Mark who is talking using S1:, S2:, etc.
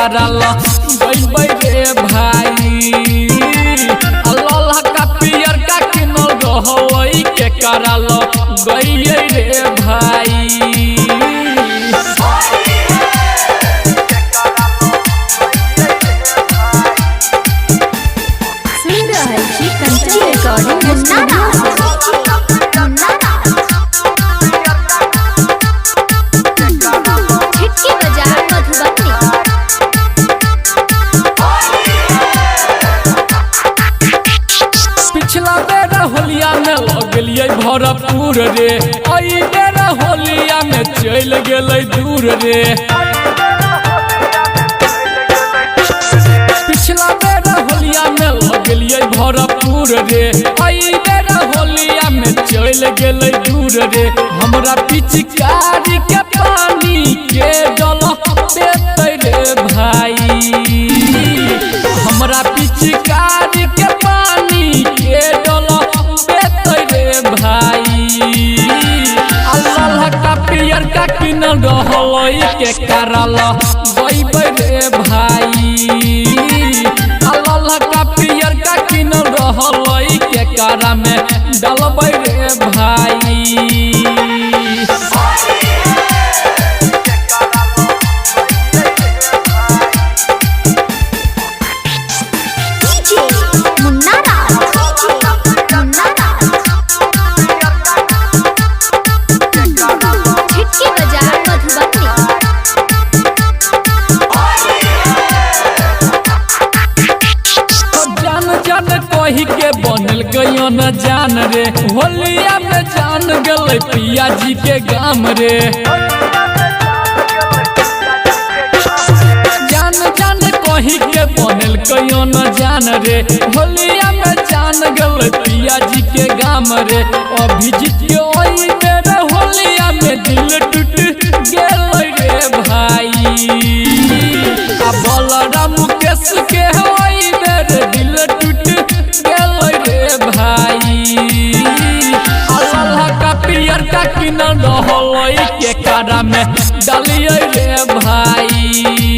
S1: कराल गई रे भाई। अल्लाह का पियर का किनल रहई के कराल गई रे भाई। पिछला बेर होलिया में लगलिए भरपूर रे, आई बेर होलिया में चल गए दूर रे। पिछला बेर होलिया में लगलिए भरपूर रे, आई बेर होलिया में चल गए दूर रे। हमरा पिचकारी के पानी के जल देते रे भाई। हमरा पिचकारी के पानी के डल देते रे भाई। अल्लाह का पियर का किनल रहई के कराल गई रे भाई। अल्लाह का पियर का किनल रहई के कारा में डलबै रे भाई। कही के बनल गयो न जान रे, होलिया में जान गल पिया जी के गाम रे। जान जान कही के बनल गयो न जान रे, होलिया में जान गल पिया जी के गाम रे। अभिजीत के ओई मेरे होलिया में दिल टूट गेल रे भाई। आ बलराम मुकेश के ओई मेरे दिल टूट भाई। अल्लाह का पियर का किनल रहई के कारा में डालिए रे भाई।